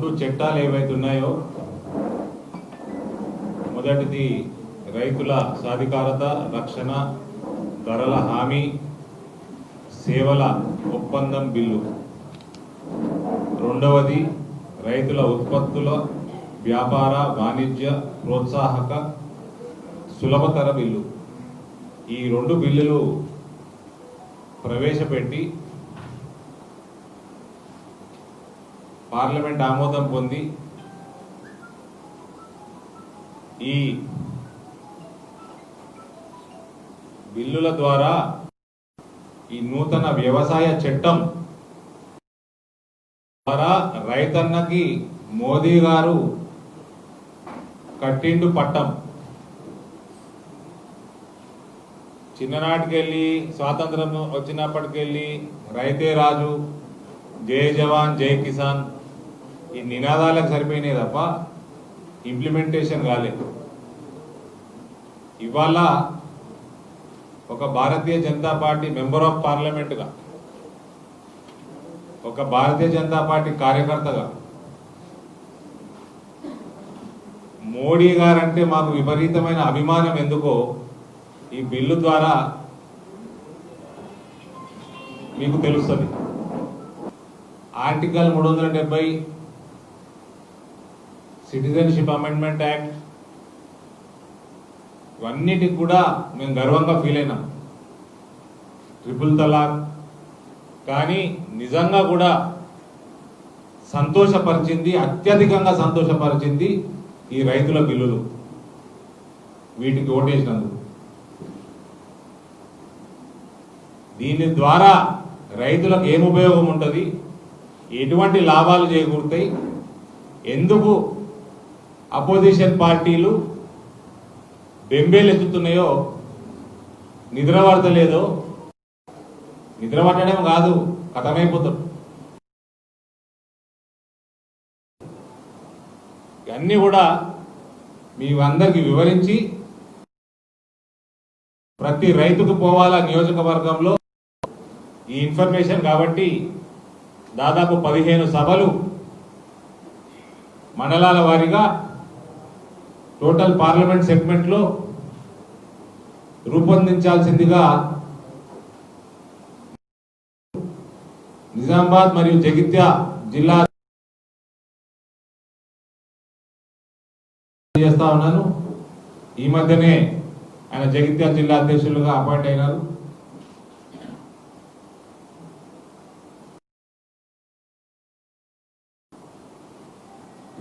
రెండు చట్టాలు ఏవైతే ఉన్నాయో, మొదటిది రైతుల సాధికారత రక్షణ ధరల హామీ సేవల ఒప్పందం బిల్లు, రెండవది రైతుల ఉత్పత్తుల వ్యాపార వాణిజ్య ప్రోత్సాహక సులభతర బిల్లు. ఈ రెండు బిల్లులు ప్రవేశపెట్టి పార్లమెంట్ ఆమోదం పొంది ఈ బిల్లుల ద్వారా ఈ నూతన వ్యవసాయ చట్టం ద్వారా రైతన్నకి మోదీ గారు కట్టిండు పట్టం. చిన్ననాటికెళ్ళి స్వాతంత్రం వచ్చినప్పటికెళ్ళి రైతే రాజు, జై జవాన్ జై కిసాన్ ఈ నినాదాలకు సరిపోయినాయి తప్ప ఇంప్లిమెంటేషన్ కాలేదు. ఇవాళ ఒక Bharatiya Janata party member of పార్లమెంట్గా, ఒక భారతీయ జనతా పార్టీ కార్యకర్తగా మోడీ గారంటే మాకు విపరీతమైన అభిమానం ఎందుకో ఈ బిల్లు ద్వారా మీకు తెలుస్తుంది. ఆర్టికల్ 370 సిటిజన్షిప్ అమెండ్మెంట్ యాక్ట్ ఇవన్నిటికి కూడా మేము గర్వంగా ఫీల్ అయినాం. ట్రిపుల్ తలాక్ కానీ నిజంగా కూడా సంతోషపరిచింది, అత్యధికంగా సంతోషపరిచింది ఈ రైతుల బిల్లులు. వీటికి ఓటేసినందుకు దీని ద్వారా రైతులకు ఏం ఉపయోగం ఉంటుంది, ఎటువంటి లాభాలు చేకూరుతాయి, ఎందుకు అపోజిషన్ పార్టీలు బెంబేలెత్తుతున్నాయో, నిద్రపడతలేదో, నిద్రపట్టడం కాదు కథమైపోతాం. ఇవన్నీ కూడా మీ అందరికి వివరించి ప్రతి రైతుకు పోవాలా నియోజకవర్గంలో ఈ ఇన్ఫర్మేషన్. కాబట్టి దాదాపు 15 సభలు మండలాల వారీగా టోటల్ పార్లమెంట్ సెగ్మెంట్లో రూపొందించాల్సిందిగా నిజామాబాద్ మరియు జగిత్యాల జిల్లా చేస్తా ఉన్నాను. ఈ మధ్యనే ఆయన జగిత్యాల జిల్లా అధ్యక్షులుగా అపాయింట్ అయినారు.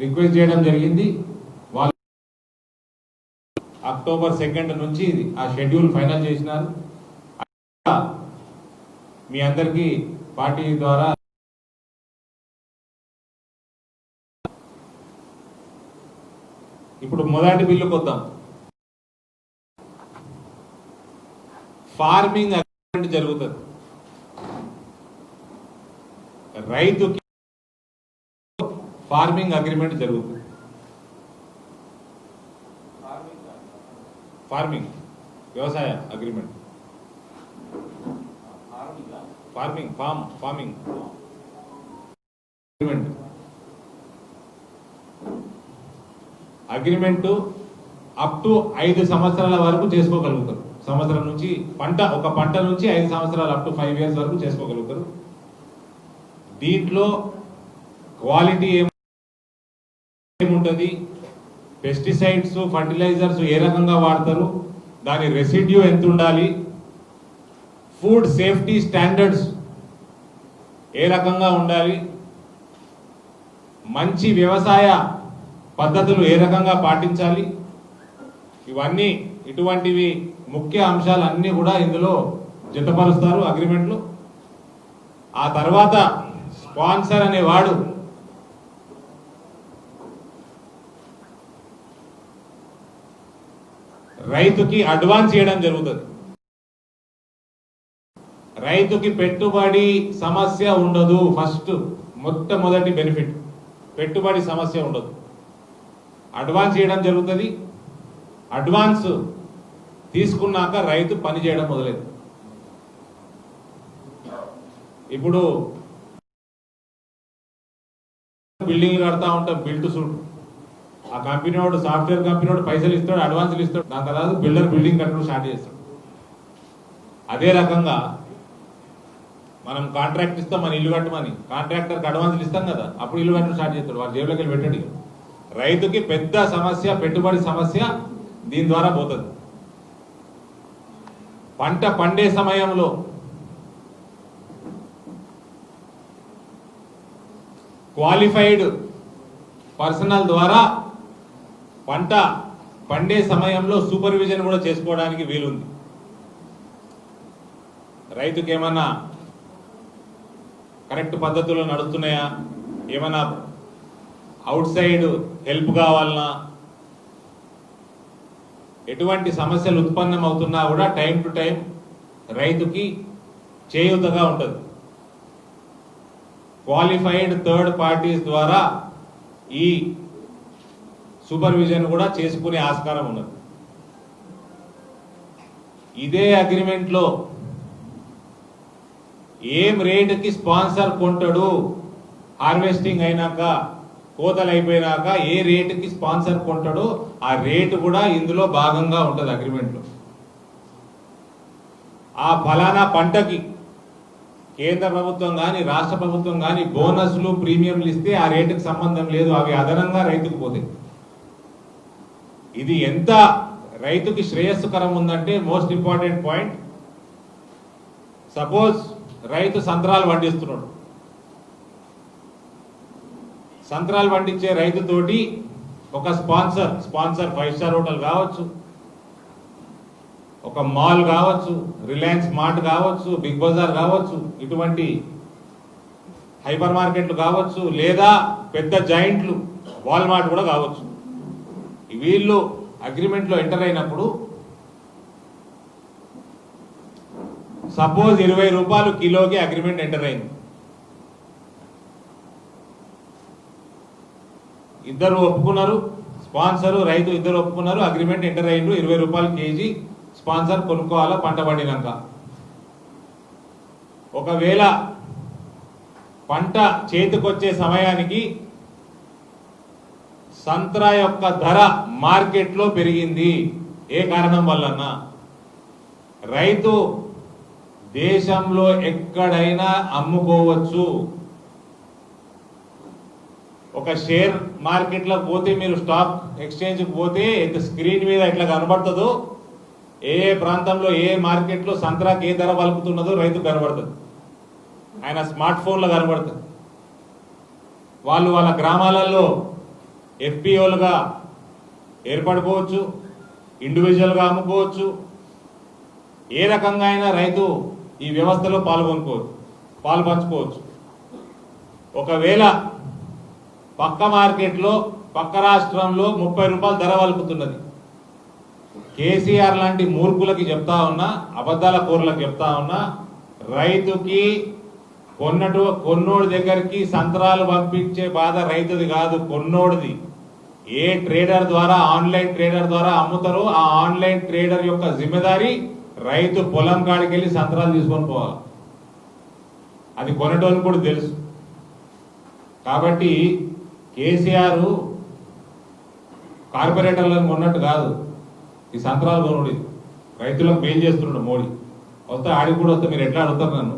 రిక్వెస్ట్ చేయడం జరిగింది. వాళ్ళు అక్టోబర్ 2 నుంచి ఆ షెడ్యూల్ ఫైనల్ చేసినారు. మీ అందరికీ పార్టీ ద్వారా ఇప్పుడు మొదటి బిల్లుకు వద్దాం. ఫార్మింగ్ అగ్రిమెంట్ జరుగుతుంది. రైతుకి ఫార్మింగ్ అగ్రిమెంట్ జరుగుతుంది. ఫార్మింగ్ వ్యవసాయ agreement, farming agreement up to 5 సంవత్సరాల వరకు చేసుకోగలుగుతారు. సంవత్సరం నుంచి ఒక పంట నుంచి 5 సంవత్సరాలు అప్ టు 5 years వరకు చేసుకోగలుగుతారు. దీంట్లో క్వాలిటీ ఏముంటుంది, పెస్టిసైడ్స్ ఫర్టిలైజర్స్ ఏ రకంగా వాడతారు, దాని రెసిడ్యూ ఎంత ఉండాలి, ఫుడ్ సేఫ్టీ స్టాండర్డ్స్ ఏ రకంగా ఉండాలి, మంచి వ్యవసాయ పద్ధతులు ఏ రకంగా పాటించాలి, ఇవన్నీ ఇటువంటివి ముఖ్య అంశాలు అన్నీ కూడా ఇందులో జతపరుస్తారు అగ్రిమెంట్లో. ఆ తర్వాత స్పాన్సర్ అనేవాడు రైతుకి అడ్వాన్స్ చేయడం జరుగుతుంది. రైతుకి పెట్టుబడి సమస్య ఉండదు. ఫస్ట్ మొట్టమొదటి బెనిఫిట్ పెట్టుబడి సమస్య ఉండదు. అడ్వాన్స్ చేయడం జరుగుతుంది. అడ్వాన్స్ తీసుకున్నాక రైతు పని చేయడం మొదలైంది. ఇప్పుడు బిల్డింగ్లు కడతా ఉంటాం బిల్డ్ సూట్. ఆ కంపెనీ వాడు సాఫ్ట్వేర్ కంపెనీ వాడు పైసలు ఇస్తాడు, అడ్వాన్సులు ఇస్తాడు, దాని తర్వాత బిల్డర్ బిల్డింగ్ కట్టడం స్టార్ట్ చేస్తాడు. అదే రకంగా మనం కాంట్రాక్ట్ ఇస్తాం, మన ఇల్లు కట్టమని కాంట్రాక్టర్కి అడ్వాన్సులు ఇస్తాం కదా, అప్పుడు ఇల్లు కట్టడం స్టార్ట్ చేస్తాడు, వాడు జేబులోకి వెళ్ళి పెట్టండి. రైతుకి పెద్ద సమస్య పెట్టుబడి సమస్య దీని ద్వారా పోతుంది. పంట పండే సమయంలో క్వాలిఫైడ్ పర్సనల్ ద్వారా పంట పండే సమయంలో సూపర్విజన్ కూడా చేసుకోవడానికి వీలుంది. రైతుకి ఏమన్నా కరెక్ట్ పద్ధతుల్లో నడుస్తున్నాయా, ఏమన్నా అవుట్ సైడ్ హెల్ప్ కావాలన్నా, ఎటువంటి సమస్యలు ఉత్పన్నం అవుతున్నా కూడా టైం టు టైం రైతుకి చేయూతగా ఉంటుంది. క్వాలిఫైడ్ థర్డ్ పార్టీస్ ద్వారా ఈ సూపర్విజన్ కూడా చేసుకునే ఆస్కారం ఉన్నది. ఇదే అగ్రిమెంట్లో ఏం రేటుకి స్పాన్సర్ కొంటాడు, హార్వెస్టింగ్ అయినాక కోతలు అయిపోయినాక ఏ రేటుకి స్పాన్సర్ కొంటాడో ఆ రేటు కూడా ఇందులో భాగంగా ఉంటుంది అగ్రిమెంట్లో. ఆ ఫలానా పంటకి కేంద్ర ప్రభుత్వం కానీ రాష్ట్ర ప్రభుత్వం కానీ బోనస్లు ప్రీమియంలు ఇస్తే ఆ రేటుకి సంబంధం లేదు, అవి అదనంగా రైతుకు పోతాయి. ఇది ఎంత రైతుకి శ్రేయస్సుకరం ఉందంటే, మోస్ట్ ఇంపార్టెంట్ పాయింట్, సపోజ్ రైతు సంత్రాలు పండిస్తున్నాడు, సంత్రాలు పండించే రైతుతోటి ఒక స్పాన్సర్ 5 స్టార్ హోటల్ కావచ్చు, ఒక మాల్ కావచ్చు, రిలయన్స్ మార్ట్ కావచ్చు, బిగ్ బజార్ కావచ్చు, ఇటువంటి హైపర్ మార్కెట్లు కావచ్చు, లేదా పెద్ద జాయింట్లు వాల్మార్ట్ కూడా కావచ్చు. వీళ్ళు అగ్రిమెంట్లో ఎంటర్ అయినప్పుడు సపోజ్ 20 రూపాయలు కిలోకి అగ్రిమెంట్ ఎంటర్ అయింది. ఇద్దరు ఒప్పుకున్నారు, స్పాన్సరు రైతు ఇద్దరు ఒప్పుకున్నారు, అగ్రిమెంట్ ఎంటర్ అయ్యిండ్రు. 20 రూపాయలు కేజీ స్పాన్సర్ కొనుక్కోవాలా పంట పండినాక. ఒకవేళ పంట చేతికొచ్చే సమయానికి సంత్రా యొక్క ధర మార్కెట్లో పెరిగింది, ఏ కారణం వల్లన్నా, రైతు దేశంలో ఎక్కడైనా అమ్ముకోవచ్చు. ఒక షేర్ మార్కెట్లో పోతే, మీరు స్టాక్ ఎక్స్చేంజ్కి పోతే స్క్రీన్ మీద ఎట్లా కనబడుతుందో, ఏ ప్రాంతంలో ఏ మార్కెట్లో సంత్రాకి ఏ ధర పలుకుతున్నదో రైతుకు కనబడుతుంది, ఆయన స్మార్ట్ ఫోన్లో కనబడుతుంది. వాళ్ళు వాళ్ళ గ్రామాలలో ఎఫ్పిఓలుగా ఏర్పడుకోవచ్చు, ఇండివిజువల్గా అమ్ముకోవచ్చు, ఏ రకంగా అయినా రైతు ఈ వ్యవస్థలో పాలు పంచుకోవచ్చు. ఒకవేళ పక్క మార్కెట్లో పక్క రాష్ట్రంలో 30 రూపాయలు ధర వలుకుతున్నది, కేసీఆర్ లాంటి మూర్ఖులకి చెప్తా ఉన్నా, అబద్ధాల కోర్లకు చెప్తా ఉన్నా, రైతుకి కొన్నోడి దగ్గరికి సంత్రాలు పంపించే బాధ రైతుది కాదు, కొన్నోడిది. ఏ ట్రేడర్ ద్వారా, ఆన్లైన్ ట్రేడర్ ద్వారా అమ్ముతారో ఆ ఆన్లైన్ ట్రేడర్ యొక్క జిమ్మెదారి రైతు పొలం కాడికి వెళ్ళి సంత్రాలు తీసుకొని పోవాలి. అది కొనటోని కూడా తెలుసు. కాబట్టి కేసీఆర్ కార్పొరేటర్లను కొన్నట్టు కాదు ఈ సంత్రాలు కొనుడి, రైతులకు మేలు చేస్తున్నాడు మోడీ. వస్తే ఆడికి కూడా వస్తే మీరు ఎట్లా అడుగుతారు నన్ను?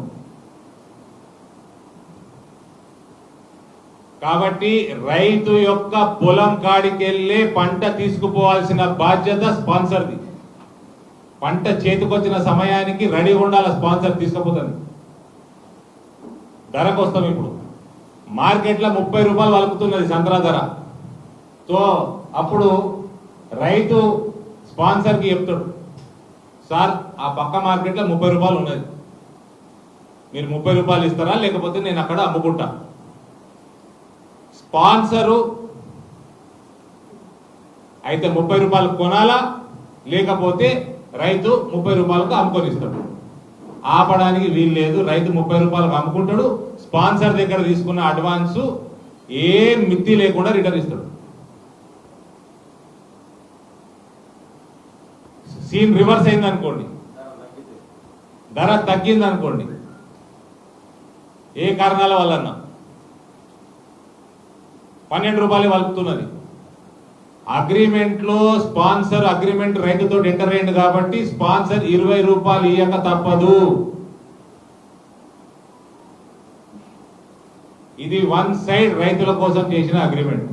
కాబట్టి రైతు యొక్క పొలం కాడికెళ్ళే పంట తీసుకుపోవాల్సిన బాధ్యత స్పాన్సర్ది. పంట చేతికొచ్చిన సమయానికి రెడీ ఉండాలి, స్పాన్సర్ తీసుకుపోతుంది. ధరకు వస్తాం. ఇప్పుడు మార్కెట్లో 30 రూపాయలు వలుకుతున్నది సంత్రా ధర. సో అప్పుడు రైతు స్పాన్సర్కి చెప్తాడు, సార్ ఆ పక్క మార్కెట్లో 30 రూపాయలు ఉన్నది, మీరు 30 రూపాయలు ఇస్తారా, లేకపోతే నేను అక్కడ అమ్ముకుంటా. స్పాన్సరు అయితే 30 రూపాయలు కొనాలా, లేకపోతే రైతు 30 రూపాయలకు అమ్ముకొని ఇస్తాడు. ఆపడానికి వీలు లేదు. రైతు 30 రూపాయలకు అమ్ముకుంటాడు, స్పాన్సర్ దగ్గర తీసుకున్న అడ్వాన్సు ఏం మిత్తి లేకుండా రిటర్న్ ఇస్తాడు. సీన్ రివర్స్ అయింది అనుకోండి, ధర తగ్గింది అనుకోండి, ఏ కారణాల వల్లన్నా రూపాయలు వలుపుతున్నది. అగ్రిమెంట్లో స్పాన్సర్ అగ్రిమెంట్ రైతుతో ఎంటర్ అయ్యింది కాబట్టి స్పాన్సర్ 20 రూపాయలు ఇయ్యక తప్పదు. ఇది వన్ సైడ్ రైతుల కోసం చేసిన అగ్రిమెంట్.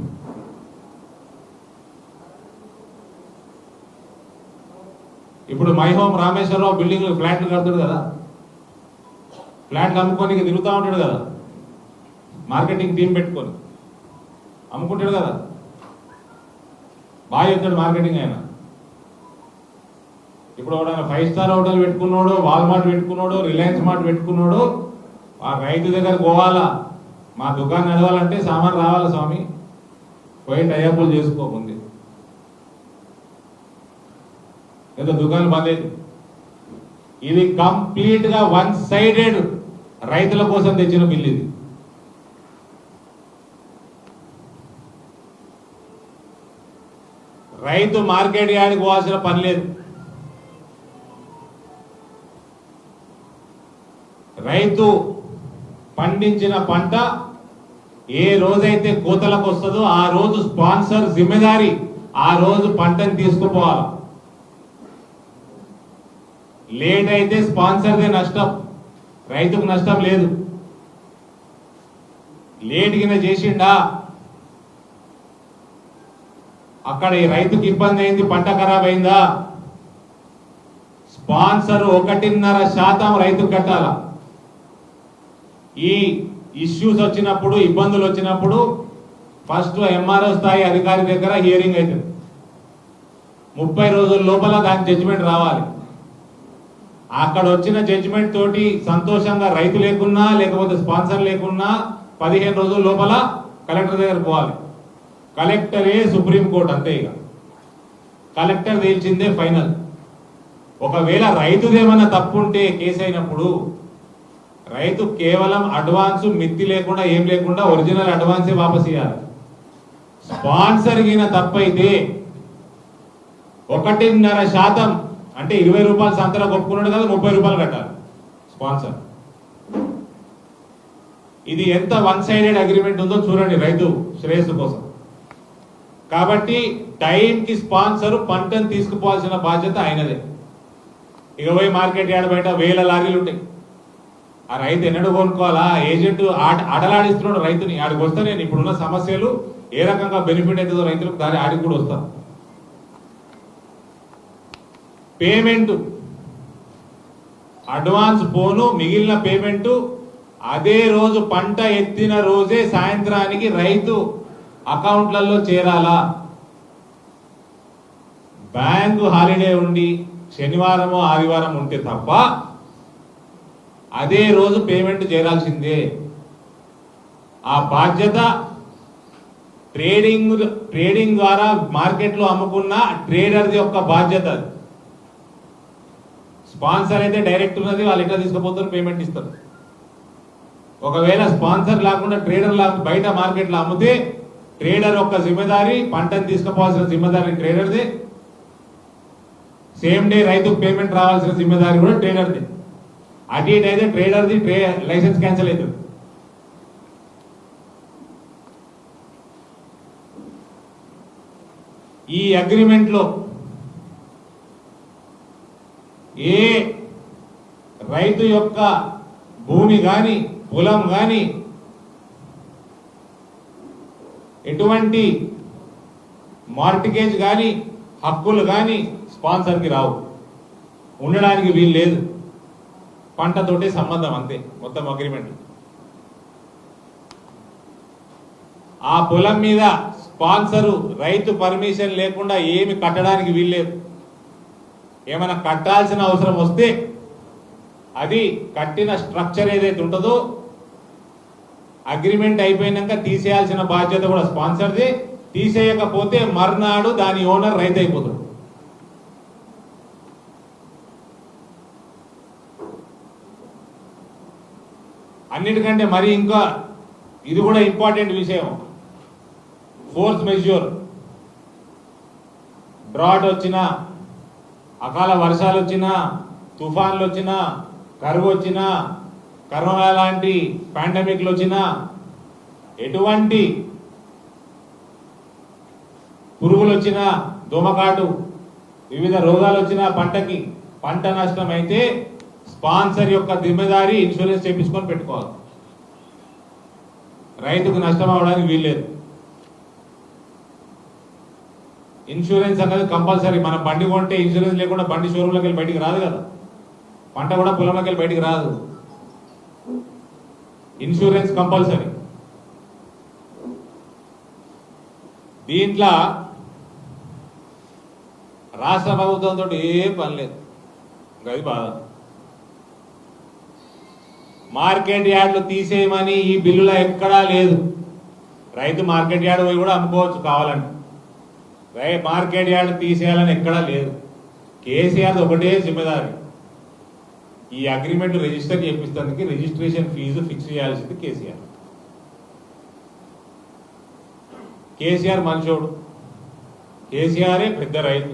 ఇప్పుడు మై హోమ్ రామేశ్వరరావు బిల్డింగ్ ఫ్లాట్లు కడతాడు కదా, ఫ్లాట్లు అమ్ముకోనికి తిరుగుతూ ఉంటాడు కదా, మార్కెటింగ్ టీం పెట్టుకొని అమ్ముకుంటాడు కదా, బాగా చెప్తాడు మార్కెటింగ్ ఆయన. ఇప్పుడు ఎవడైనా 5 స్టార్ హోటల్ పెట్టుకున్నాడు, వాల్మార్ట్ పెట్టుకున్నాడు, రిలయన్స్ మార్ట్ పెట్టుకున్నాడు, ఆ రైతు దగ్గర పోవాలా, మా దుకాణం నడవాలంటే సామాన్ రావాలా స్వామి, పోయి టైఅప్లు చేసుకోకుంది ఏదో దుకాణం బంద్. ఇది కంప్లీట్ గా వన్ సైడెడ్ రైతుల కోసం తెచ్చిన బిల్ ఇది. రైతు మార్కెట్ యార్డ్కి పోవాల్సిన పని లేదు. రైతు పండించిన పంట ఏ రోజైతే కోతలకు వస్తుందో ఆ రోజు స్పాన్సర్ జిమ్మెదారి ఆ రోజు పంటను తీసుకుపోవాలి. లేట్ అయితే స్పాన్సర్దే నష్టం, రైతుకు నష్టం లేదు. లేట్ కింద చేసిండా అక్కడ ఈ రైతుకి ఇబ్బంది అయింది, పంట ఖరాబ్ అయిందా, స్పాన్సర్ 1.5% రైతుకు కట్టాల. ఈ ఇష్యూస్ వచ్చినప్పుడు, ఇబ్బందులు వచ్చినప్పుడు ఫస్ట్ ఎంఆర్ఓ స్థాయి అధికారి దగ్గర హియరింగ్ అవుతుంది. 30 రోజుల లోపల దాని జడ్జిమెంట్ రావాలి. అక్కడ వచ్చిన జడ్జిమెంట్ తోటి సంతోషంగా రైతు లేకున్నా లేకపోతే స్పాన్సర్ లేకున్నా 15 రోజుల లోపల కలెక్టర్ దగ్గర పోవాలి. కలెక్టరే సుప్రీంకోర్టు, అంతే. ఇక కలెక్టర్ తేల్చిందే ఫైనల్. ఒకవేళ రైతుదేమన్నా తప్పు ఉంటే కేసు అయినప్పుడు రైతు కేవలం అడ్వాన్స్ మిత్తి లేకుండా ఏం లేకుండా ఒరిజినల్ అడ్వాన్సే వాపస్ ఇవ్వాలి. స్పాన్సర్ గిన తప్పైతే 1.5% అంటే 20 రూపాయలు సంతలో ఒప్పుకున్నాడు కదా, 30 రూపాయలు కట్టాలి స్పాన్సర్. ఇది ఎంత వన్ సైడెడ్ అగ్రిమెంట్ ఉందో చూడండి రైతు శ్రేయస్సు కోసం. కాబట్టి టైంకి స్పాన్సర్ పంటను తీసుకుపోవాల్సిన బాధ్యత ఆయనదే. ఇక పోయి మార్కెట్ యార్డ్ బయట 1000 లారీలు ఉంటాయి. ఆ రైతు ఎన్నడూ కొనుక్కోవాలా, ఏజెంట్ అడలాడిస్తున్నాడు రైతుని. ఆడికి వస్తే నేను ఇప్పుడున్న సమస్యలు ఏ రకంగా బెనిఫిట్ అవుతుందో రైతులకు దాని ఆడికి కూడా వస్తాను. పేమెంట్ అడ్వాన్స్ పోను, మిగిలిన పేమెంట్ అదే రోజు పంట ఎత్తిన రోజే సాయంత్రానికి రైతు అకౌంట్లలో చేరాలా. బ్యాంకు హాలిడే ఉండి శనివారమో ఆదివారం ఉంటే తప్ప అదే రోజు పేమెంట్ చేరాల్సిందే. ఆ బాధ్యత ట్రేడింగ్ ద్వారా మార్కెట్లో అమ్ముకున్న ట్రేడర్ది యొక్క బాధ్యత. స్పాన్సర్ అయితే డైరెక్ట్ ఉన్నది, వాళ్ళు ఎట్లా తీసుకుపోతారు, పేమెంట్ ఇస్తారు. ఒకవేళ స్పాన్సర్ లేకుండా ట్రేడర్ బయట మార్కెట్లో అమ్మితే ట్రేడర్ యొక్క జిమ్మెదారి, పంటను తీసుకుపోవాల్సిన జిమ్మెదారి ట్రేడర్దే. సేమ్ డే రైతుకు పేమెంట్ రావాల్సిన జిమ్మెదారి కూడా ట్రేడర్దే. అటు ఇటు అయితే ట్రేడర్ది లైసెన్స్ క్యాన్సిల్ అవుతుంది. ఈ అగ్రిమెంట్లో ఏ రైతు యొక్క భూమి కానీ పొలం కానీ ఎటువంటి మార్టిగేజ్ కానీ హక్కులు కానీ స్పాన్సర్కి రావు, ఉండడానికి వీలు లేదు. పంటతోటే సంబంధం, అంతే మొత్తం అగ్రిమెంట్. ఆ పొలం మీద స్పాన్సరు రైతు పర్మిషన్ లేకుండా ఏమి కట్టడానికి వీల్లేదు. ఏమైనా కట్టాల్సిన అవసరం వస్తే అది కట్టిన స్ట్రక్చర్ ఏదైతే ఉంటుందో అగ్రిమెంట్ అయిపోయినాక తీసేయాల్సిన బాధ్యత కూడా స్పాన్సర్ది. తీసేయకపోతే మర్నాడు దాని ఓనర్ రైతు అయిపోతాడు. అన్నిటికంటే మరి ఇంకా ఇది కూడా ఇంపార్టెంట్ విషయం, ఫోర్స్ మెజ్యూర్. డ్రాట్ వచ్చినా, అకాల వర్షాలు వచ్చినా, తుఫాన్లు వచ్చినా, కరువు వచ్చినా, కరోనా లాంటి పాండమిక్లు వచ్చినా, ఎటువంటి పురుగులు వచ్చినా, దోమకాటు, వివిధ రోగాలు వచ్చిన పంటకి పంట నష్టం అయితే స్పాన్సర్ యొక్క జిమ్మెదారి ఇన్సూరెన్స్ చేయించుకొని పెట్టుకోవాలి. రైతుకు నష్టం అవడానికి వీల్లేదు. ఇన్సూరెన్స్ అనేది కంపల్సరీ. మన బండి కొంటే ఇన్సూరెన్స్ లేకుండా బండి షోరూంలోకి వెళ్ళి బయటికి రాదు కదా, పంట కూడా పొలంలోకి వెళ్ళి బయటికి రాదు. Insurance compulsory. దీంట్లో రాష్ట్ర ప్రభుత్వంతో ఏం పని లేదు. అది బాధ. మార్కెట్ యార్డ్లు తీసేయమని ఈ బిల్లులో ఎక్కడా లేదు. రైతు మార్కెట్ యార్డ్ పోయి కూడా అమ్ముకోవచ్చు కావాలంటే. మార్కెట్ యార్డ్ తీసేయాలని ఎక్కడా లేదు. కేసీఆర్ ఒకటే జిమ్మెదారి, ఈ అగ్రిమెంట్ రిజిస్టర్ చేపిస్తానికి రిజిస్ట్రేషన్ ఫీజు ఫిక్స్ చేయాల్సింది కేసీఆర్. కేసీఆర్ మంచోడు, కేసీఆరే పెద్ద రైతు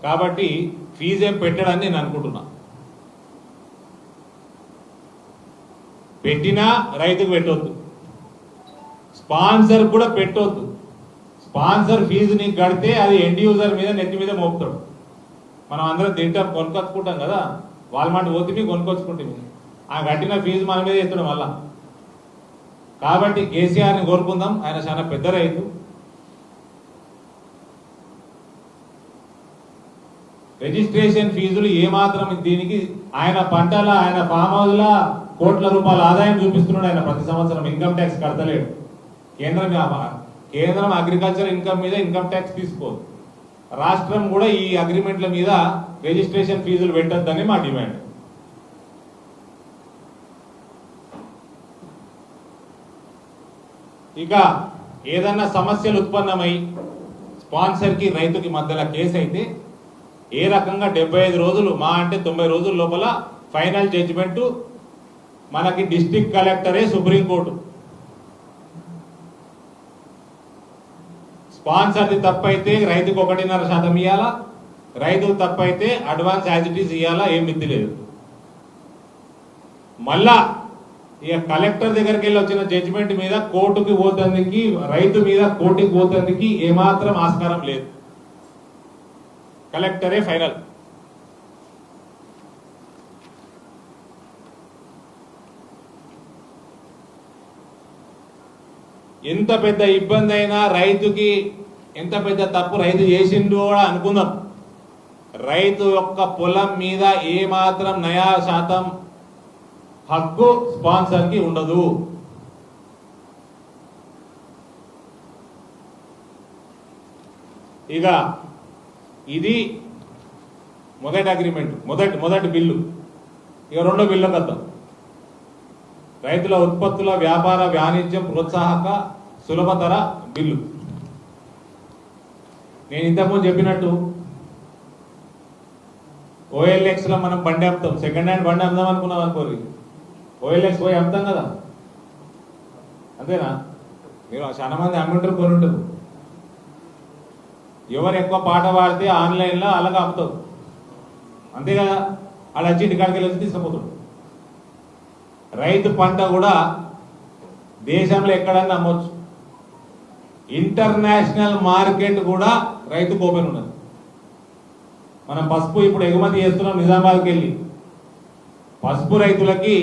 కాబట్టి ఫీజు ఏం పెట్టడని నేను అనుకుంటున్నా. పెట్టినా రైతుకు పెట్టొద్దు, స్పాన్సర్ కూడా పెట్టొద్దు. స్పాన్సర్ ఫీజు నీకు కడితే అది ఎండ్ యూజర్ మీద నెత్తి మీద మోపుతాడు. మనం అందరం తింటాం, కొనుక్కొచ్చుకుంటాం కదా, వాల్మార్ట్ పోతే కొనుక్కొచ్చుకుంటే ఆ కట్టిన ఫీజు మన మీద ఎత్తడం వల్ల. కాబట్టి కేసీఆర్ని కోరుకుందాం, ఆయన చాలా పెద్ద రైతు. రిజిస్ట్రేషన్ ఫీజులు ఏమాత్రం దీనికి ఆయన పంటల, ఆయన ఫామ్ హౌస్ల కోట్ల రూపాయల ఆదాయం చూపిస్తున్నాడు. ఆయన ప్రతి సంవత్సరం ఇన్కమ్ ట్యాక్స్ కడతలేడు. కేంద్రం అగ్రికల్చర్ ఇన్కమ్ మీద ఇన్కమ్ ట్యాక్స్ తీసుకోదు. రాష్ట్రం కూడా ఈ అగ్రిమెంట్ల మీద రిజిస్ట్రేషన్ ఫీజులు పెట్టొద్దని మా డిమాండ్. ఇక ఏదన్నా సమస్యలు ఉత్పన్నమై స్పాన్సర్కి రైతుకి మధ్యలో కేసు అయితే ఏ రకంగా 75 రోజులు, మా అంటే 90 రోజుల లోపల ఫైనల్ జడ్జిమెంట్ మనకి డిస్ట్రిక్ట్ కలెక్టరే సుప్రీంకోర్టు. స్పాన్సర్ది తప్పైతే రైతుకు 1.5% ఇవ్వాలా, రైతు తప్పైతే అడ్వాన్స్ యాజ్ ఇట్ ఈస్ ఇవ్వాలా, ఏం మిత్తి లేదు. మళ్ళా ఇక కలెక్టర్ దగ్గరికి వెళ్ళి వచ్చిన జడ్జిమెంట్ మీద కోర్టుకి పోతందుకు, రైతు మీద కోర్టుకి పోతందుకు ఏమాత్రం ఆస్కారం లేదు. కలెక్టరే ఫైనల్. ఎంత పెద్ద ఇబ్బంది అయినా రైతుకి, ఎంత పెద్ద తప్పు రైతు చేసిండు కూడా అనుకుందాం, రైతు యొక్క పొలం మీద ఏమాత్రం నయా శాతం హక్కు స్పాన్సర్కి ఉండదు. ఇక ఇది మొదటి అగ్రిమెంట్, మొదటి బిల్లు. ఇక రెండో బిల్లు వద్దాం. రైతుల ఉత్పత్తుల వ్యాపార వాణిజ్యం ప్రోత్సాహక సులభతర బిల్లు. నేను ఇంతకుముందు చెప్పినట్టు OLX లో మనం బండి అమ్ముతాం, సెకండ్ హ్యాండ్ బండి అమ్ముదాం అనుకున్నాం అనుకోరు, OLX పోయి అమ్ముతాం కదా, అంతేనా? మీరు చాలా మంది అమ్ముంటారు, కొని ఉంటారు. ఎవరు ఎక్కువ పాట పాడితే ఆన్లైన్లో అలాగ అమ్ముతారు, అంతే కదా. అలా వచ్చి ఇంటికాడికి వెళ్ళి వచ్చి తీసుకుపోతాడు. రైతు పంట కూడా దేశంలో ఎక్కడన్నా అమ్మొచ్చు. ఇంటర్నేషనల్ మార్కెట్ కూడా రైతుకు ఓపెన్ ఉన్నది. మనం పసుపు ఇప్పుడు ఎగుమతి చేస్తున్నాం నిజామాబాద్కి వెళ్ళి. పసుపు రైతులకి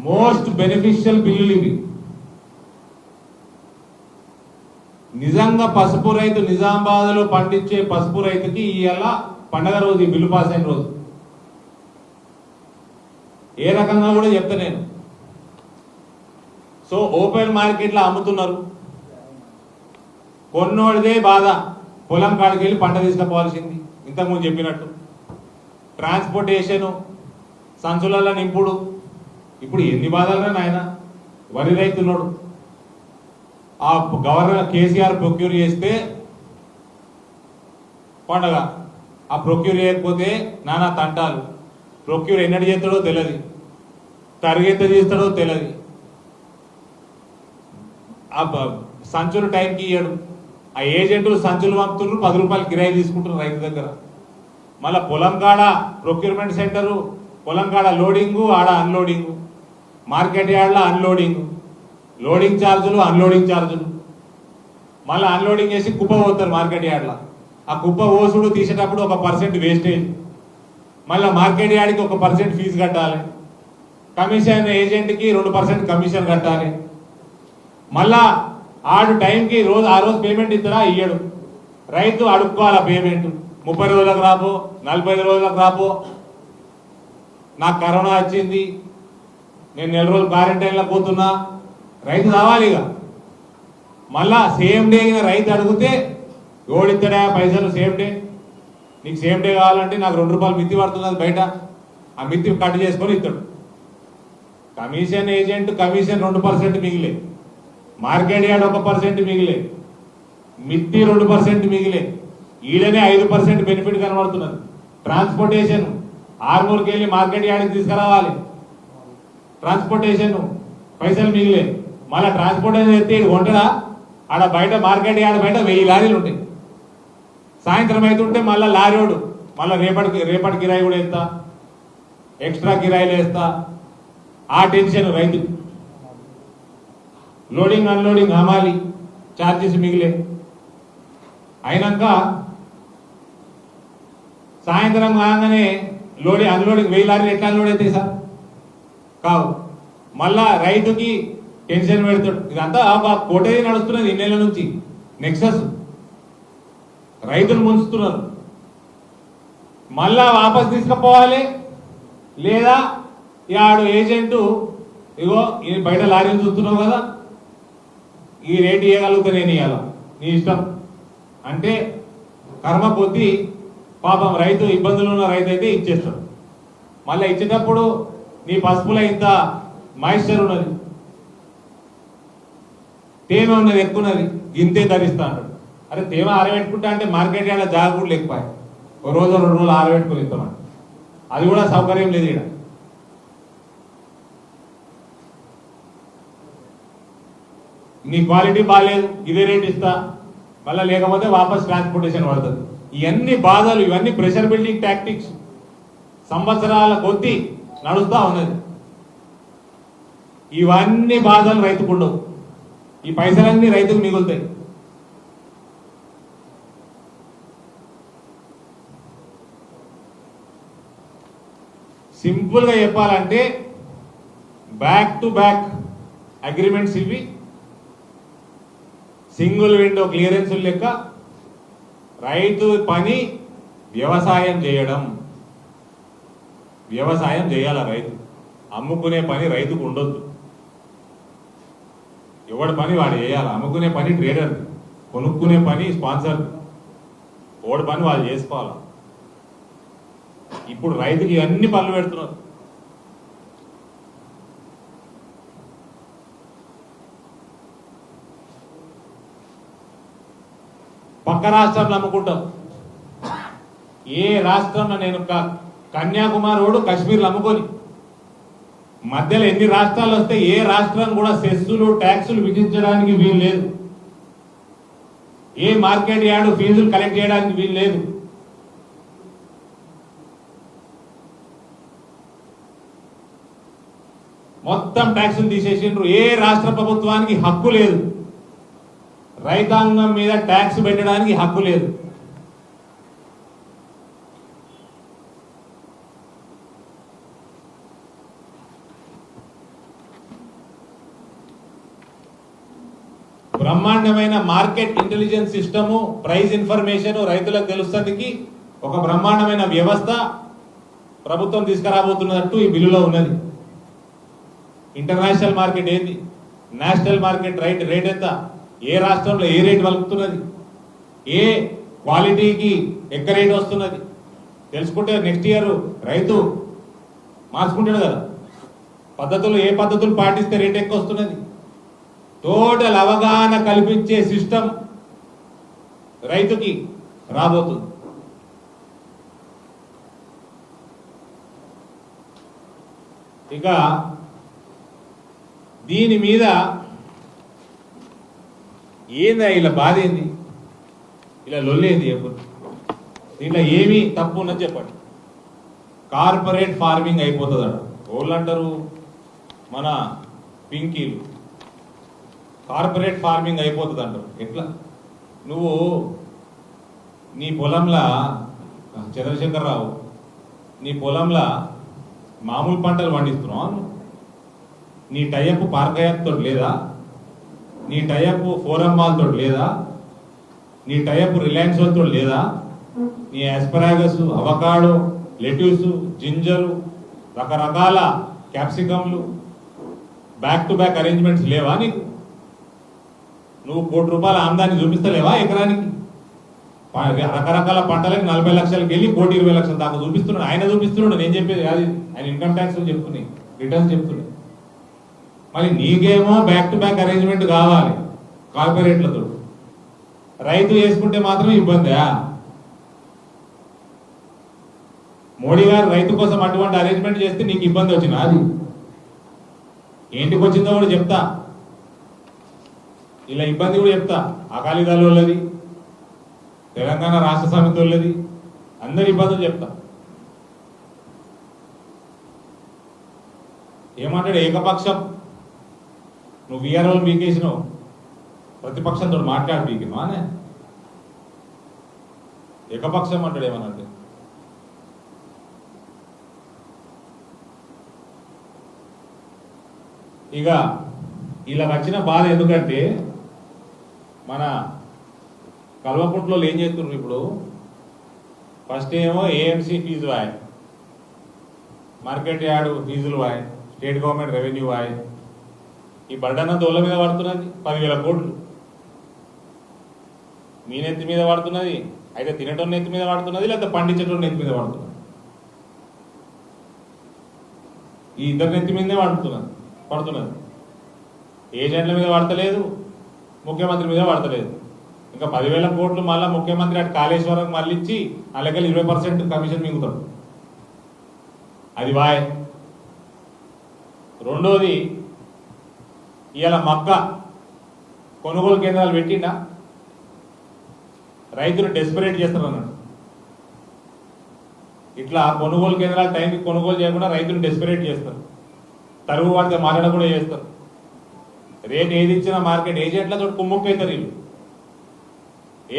మోస్ట్ బెనిఫిషియల్ బిల్లులు ఇవి. నిజంగా పసుపు రైతు, నిజామాబాద్లో పండించే పసుపు రైతుకి ఇవాళ పండగ రోజు, ఈ బిల్లు పాస్ అయిన రోజు. ఏ రకంగా కూడా చెప్తా నేను. సో ఓపెన్ మార్కెట్లో అమ్ముతున్నారు. కొన్నోడిదే బాధ, పొలం కాడికి వెళ్ళి పంట తీసుకుపోవాల్సింది. ఇంతకుముందు చెప్పినట్టు ట్రాన్స్పోర్టేషను, సంచులలో నింపుడు. ఇప్పుడు ఎన్ని బాధలున్నా నాయన. వరి రైతున్నాడు, ఆ గవర్నర్ కేసీఆర్ ప్రొక్యూర్ చేస్తే పండగ, ఆ ప్రొక్యూర్ చేయకపోతే నానా తంటాలు. ప్రొక్యూర్ ఎన్నటి చేస్తాడో తెలియదు, తరగతి చేస్తాడో తెలియదు, ఆ సంచులు టైంకి ఇయ్యడు. ఆ ఏజెంట్లు సంచులు పంపుతున్నారు, 10 రూపాయలు కిరాయి తీసుకుంటున్నారు రైతు దగ్గర. మళ్ళీ పొలం కాడ ప్రొక్యూర్మెంట్ సెంటరు, పొలం కాడ లోడింగు, ఆడ అన్లోడింగు, మార్కెట్ యార్డ్లో అన్లోడింగు, లోడింగ్ ఛార్జులు, అన్లోడింగ్ ఛార్జులు. మళ్ళీ అన్లోడింగ్ చేసి కుప్ప పోతారు మార్కెట్ యార్డ్లో. ఆ కుప్ప ఓసుడు తీసేటప్పుడు 1% వేస్టేజ్, మళ్ళీ మార్కెట్ యార్డ్కి 1% ఫీజు కట్టాలి, కమిషన్ ఏజెంట్కి 2% కమిషన్ కట్టాలి, మళ్ళా ఆడు టైంకి ఆ రోజు పేమెంట్ ఇస్తారా ఇయ్యడు, రైతు అడుక్కోవాలి ఆ పేమెంట్. 30 రోజులకు రాపో, 45 రోజులకు రాపో, నాకు కరోనా వచ్చింది, నేను 4 రోజులు క్వారంటైన్లో పోతున్నా, రైతు రావాలి. ఇక మళ్ళా సేమ్ డే రైతు అడిగితే ఓడిస్తాడా పైసలు సేమ్ డే, నీకు సేమ్ డే కావాలంటే నాకు 2 రూపాయలు మిత్తి పడుతున్నది బయట, ఆ మిత్తి కట్ చేసుకొని ఇస్తాడు. కమిషన్ ఏజెంట్ కమిషన్ 2% మిగిలే, మార్కెట్ యార్డ్ 1% మిగిలే, మిత్తి 2% మిగిలే, ఈడనే 5% బెనిఫిట్ కనబడుతున్నది. ట్రాన్స్పోర్టేషన్ ఆర్మూర్కి వెళ్ళి మార్కెట్ యార్డ్కి తీసుకురావాలి, ట్రాన్స్పోర్టేషన్ పైసలు మిగిలే, మళ్ళీ ట్రాన్స్పోర్టేషన్ ఎత్తే కొంటడా ఆడ బయట మార్కెట్ యార్డ్ బయట 1000 లారీలు ఉంటాయి. సాయంత్రం అవుతుంటే మళ్ళీ లారీడు మళ్ళీ రేపటి కిరాయి కూడా వేస్తా, ఎక్స్ట్రా కిరాయిలు వేస్తా, ఆ టెన్షన్ రైతు. లోడింగ్ అన్లోడింగ్ హమాలి ఛార్జెస్ మిగిలే. అయినాక సాయంత్రం కాగానే అన్లోడింగ్ 1000 లారీలు ఎట్లా అన్లోడ్ అవుతాయి సార్? కావు. మళ్ళా రైతుకి టెన్షన్ పెడతాడు. ఇదంతా కోటరీ నడుస్తున్నది ఇన్నేళ్ల నుంచి, నెక్సస్ రైతులు ముంచుతున్నారు. మళ్ళా వాపస్ తీసుకుపోవాలి, లేదా ఆడు ఏజెంటు ఇగో ఈ బయట లారీలు చూస్తున్నావు కదా, ఈ రేటు ఇవ్వగలుగుతా నేను ఇవ్వాల, నీ ఇష్టం అంటే కర్మ కొద్దీ పాపం రైతు ఇబ్బందులు ఉన్న రైతు అయితే ఇచ్చేస్తాడు. మళ్ళీ ఇచ్చేటప్పుడు నీ పసుపులో ఇంత మాయిశ్చర్ ఉన్నది, తేమ ఉన్నది, ఎక్కువ ఉన్నది, ఇంతే ధరిస్తా అంటాడు. అరే తేమ ఆరబెట్టుకుంటా అంటే మార్కెట్ యార్డ్లో జాగ కూడా లేకపోయి, ఒక రోజు 2 రోజులు ఆరబెట్టుకుని ఇస్తామంట, అది కూడా సౌకర్యం లేదు ఇక్కడ. నీ క్వాలిటీ బాగాలేదు, ఇదే రేట్ ఇస్తా, మళ్ళీ లేకపోతే వాపస్ ట్రాన్స్పోర్టేషన్ పడుతుంది. ఇవన్నీ బాధలు, ఇవన్నీ ప్రెషర్ బిల్డింగ్ టాక్టిక్స్ సంవత్సరాల కొద్దీ నడుస్తూ ఉన్నది. ఇవన్నీ బాధలు రైతుకు ఉండవు, ఈ పైసలన్నీ రైతుకు మిగులుతాయి. సింపుల్గా చెప్పాలంటే బ్యాక్ టు బ్యాక్ అగ్రిమెంట్స్ ఇవి, సింగిల్ విండో క్లియరెన్స్ లెక్క. రైతు పని వ్యవసాయం చేయడం, వ్యవసాయం చేయాల రైతు, అమ్ముకునే పని రైతుకు ఉండొద్దు. ఎవడి పని వాడు చేయాలి, అమ్ముకునే పని ట్రేడర్, కొనుక్కునే పని స్పాన్సర్, ఓడి పని వాళ్ళు చేసుకోవాలి. ఇప్పుడు రైతుకి అన్ని పనులు పెడుతున్నారు. పక్క రాష్ట్రంలో అమ్ముకుంటాం. ఏ రాష్ట్రంలో నేను కన్యాకుమారి వాడు కాశ్మీర్లో అమ్ముకొని మధ్యలో ఎన్ని రాష్ట్రాలు వస్తే ఏ రాష్ట్రం కూడా సెస్సులు ట్యాక్సులు విధించడానికి వీలు లేదు, ఏ మార్కెట్ యార్డు ఫీజులు కలెక్ట్ చేయడానికి వీలు లేదు. మొత్తం ట్యాక్సులు తీసేసిండ్రు. ఏ రాష్ట్ర ప్రభుత్వానికి హక్కు లేదు, రైతాంగం మీద ట్యాక్స్ పెట్టడానికి హక్కు లేదు. బ్రహ్మాండమైన market intelligence system, price information రైతులకు తెలుస్తుంది. ఒక బ్రహ్మాండమైన వ్యవస్థ ప్రభుత్వం తీసుకురాబోతున్నట్టు ఈ బిల్లులో ఉన్నది. ఇంటర్నేషనల్ మార్కెట్ ఏంది, నేషనల్ మార్కెట్ రేట్ ఎంత, ఏ రాష్ట్రంలో ఏ రేట్ వలుకుతున్నది, ఏ క్వాలిటీకి ఎక్క రేట్ వస్తున్నది తెలుసుకుంటే నెక్స్ట్ ఇయర్ రైతు మార్చుకుంటాడు కదా. పద్ధతులు ఏ పద్ధతులు పాటిస్తే రేట్ ఎక్కువ వస్తున్నది, టోటల్ అవగాహన కల్పించే సిస్టమ్ రైతుకి రాబోతుంది. ఇక దీని మీద ఏందా ఇలా బాధ ఏంది, ఇలా లొల్లేంది చెప్పండి. దీంట్లో ఏమీ తప్పు ఉన్నది చెప్పండి. కార్పొరేట్ ఫార్మింగ్ అయిపోతుంది అట. వాళ్ళు అంటారు మన పింకీలు కార్పొరేట్ ఫార్మింగ్ అయిపోతుంది అంటారు. ఎట్లా నువ్వు నీ పొలంలో చంద్రశేఖరరావు నీ పొలంలో మామూలు పంటలు పండిస్తున్నావు. నీ టైఅప్ పార్కయాప్ తోటి లేదా, నీ టైఅప్ ఫోరం మాల్ తోటి లేదా, నీ టైఅప్ రిలయన్స్ వాళ్ళతో లేదా, నీ ఆస్పరాగస్, అవకాడో, లెట్యూస్, జింజరు, రకరకాల క్యాప్సికమ్లు, బ్యాక్ టు బ్యాక్ అరేంజ్మెంట్స్ లేవా నీకు? నువ్వు ₹1,00,00,000 ఆమ్దాన్ని చూపిస్తలేవా ఎకరానికి? రకరకాల పంటలకు 40 లక్షలకి వెళ్ళి 1,20,00,000 దాకా చూపిస్తున్నాడు. ఆయన చూపిస్తున్నాడు, నేను చెప్పేది కాదు. ఆయన ఇన్కమ్ ట్యాక్స్ చెప్తున్నాయి, రిటర్న్స్ చెప్తున్నాయి. మరి నీకేమో బ్యాక్ టు బ్యాక్ అరేంజ్మెంట్ కావాలి కార్పొరేట్లతో. రైతు చేసుకుంటే మాత్రమే ఇబ్బందా? మోడీ గారు రైతు కోసం అటువంటి అరేంజ్మెంట్ చేస్తే నీకు ఇబ్బంది వచ్చినా? అది ఏంటికి వచ్చిందో కూడా చెప్తా, ఇలా ఇబ్బంది కూడా చెప్తా. అకాలీదళ వాళ్ళది, తెలంగాణ రాష్ట్ర సమితి వాళ్ళది, అందరి ఇబ్బందులు చెప్తా. ఏమంటాడు ఏకపక్షం? నువ్వు వీఆర్ఓ పీకేసినావు, ప్రతిపక్షంతో మాట్లాడి పీకినావు అనే ఏకపక్షం అంటాడు. ఏమనంటే ఇక ఇలా వచ్చిన బాధ ఎందుకంటే మన కల్వకుంట్లో ఏం చేస్తున్నారు ఇప్పుడు? ఫస్ట్ ఏమో ఏఎంసీ ఫీజు వాయ్, మార్కెట్ యార్డ్ ఫీజులు వాయ్, స్టేట్ గవర్నమెంట్ రెవెన్యూ వాయ్. ఈ బర్డన్న దోళ్ళ మీద పడుతున్నది 10,000 కోట్లు మీ నెత్తి మీద పడుతున్నది. అయితే తినటం నెత్తి మీద పడుతున్నది, లేకపోతే పండించటం నెత్తి మీద పడుతున్నది. ఈ ఇద్దరు నెత్తి మీదే పడుతున్నది. ఏజెంట్ల మీద పడతలేదు, ముఖ్యమంత్రి మీద పడతలేదు. ఇంకా 10,000 కోట్లు మళ్ళీ ముఖ్యమంత్రి అటు కాళేశ్వరం మళ్ళీ ఇచ్చి అలాగే 20% కమిషన్ మింగుతాడు. అది వాయ్. రెండోది, ఇవాళ మక్క కొనుగోలు కేంద్రాలు పెట్టిండా? రైతులు డెస్పరేట్ చేస్తారు అన్నాడు. ఇట్లా కొనుగోలు కేంద్రాలు టైంకి కొనుగోలు చేయకుండా రైతులు డెస్పరేట్ చేస్తారు. తరుగు వాడితే మాట్లాడ కూడా చేస్తారు. రేట్ ఏది ఇచ్చినా మార్కెట్ ఏజెంట్లతో కుమ్ముక్కు అవుతారు వీళ్ళు.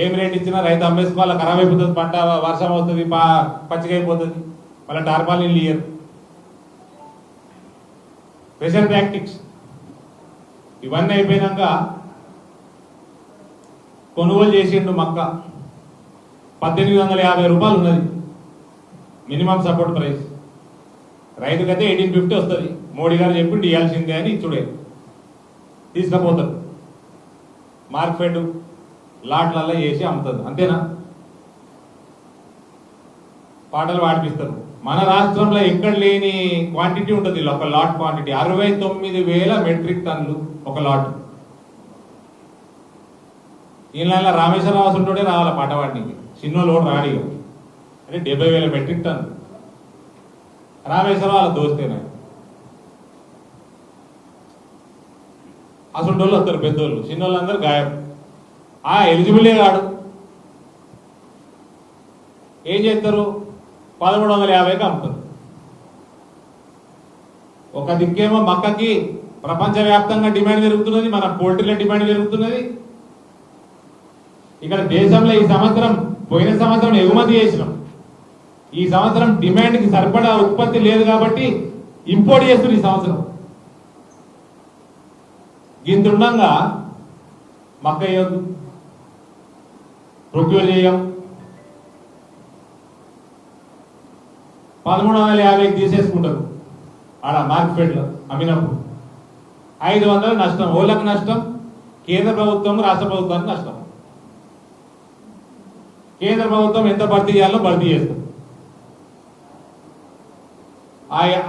ఏం రేట్ ఇచ్చినా రైతు అమ్మేసుకోవాలి, ఖరాబ్ అయిపోతుంది, పంట వర్షం అవుతుంది, పచ్చిగా అయిపోతుంది, మళ్ళీ టార్పాల్ నీళ్ళు ఇయ్యరు. ప్రెషర్ టాక్టిక్స్ ఇవన్నీ అయిపోయినాక కొనుగోలు చేసిండు మక్క. 1,850 రూపాయలు ఉన్నది మినిమం సపోర్ట్ ప్రైస్. రైతుకైతే 1850 వస్తుంది. మోడీ గారు చెప్పిండు ఇవ్వాల్సిందే అని ఇచ్చుడే తీసుకుపోతారు. మార్కెట్ లాట్లల్లో వేసి అమ్ముతుంది. అంతేనా? పాటలు పాడిపిస్తారు. మన రాష్ట్రంలో ఎక్కడ లేని క్వాంటిటీ ఉంటుంది. ఒక లాట్ క్వాంటిటీ 69,000 మెట్రిక్ టన్నులు ఒక లాట్. ఈ నెల రామేశ్వరరావు ఉంటుండే రావాలి పాటవాడికి, చిన్న లోడ్ రాడి అంటే 70,000 మెట్రిక్ టన్ను. రామేశ్వరరావు వాళ్ళ దోస్తేనే. అసలు వాళ్ళు వస్తారు పెద్దోళ్ళు, చిన్నోళ్ళు అందరూ గాయం. ఎలిజిబులే కాడు. ఏం చేస్తారు? 1,350కి అమ్ముతారు. ఒక దిక్కేమో మక్కకి ప్రపంచవ్యాప్తంగా డిమాండ్ పెరుగుతున్నది, మన పోల్ట్రీలో డిమాండ్ పెరుగుతున్నది. ఇక్కడ దేశంలో ఈ సంవత్సరం, పోయిన సంవత్సరం ఎగుమతి చేసినాం, ఈ సంవత్సరం డిమాండ్కి సరిపడా ఉత్పత్తి లేదు కాబట్టి ఇంపోర్ట్ చేస్తున్నారు ఈ సంవత్సరం. ఇంతుండగా మక్క వేయొద్దు, ప్రొక్యూర్ చేయం. 1,350కి తీసేసుకుంటారు ఆడ మార్కెట్లో అమ్మినప్పుడు. 500 నష్టం. ఓళ్ళకి నష్టం, కేంద్ర ప్రభుత్వం రాష్ట్ర ప్రభుత్వానికి నష్టం. కేంద్ర ప్రభుత్వం ఎంత భర్తీ చేయాలో భర్తీ చేస్తారు.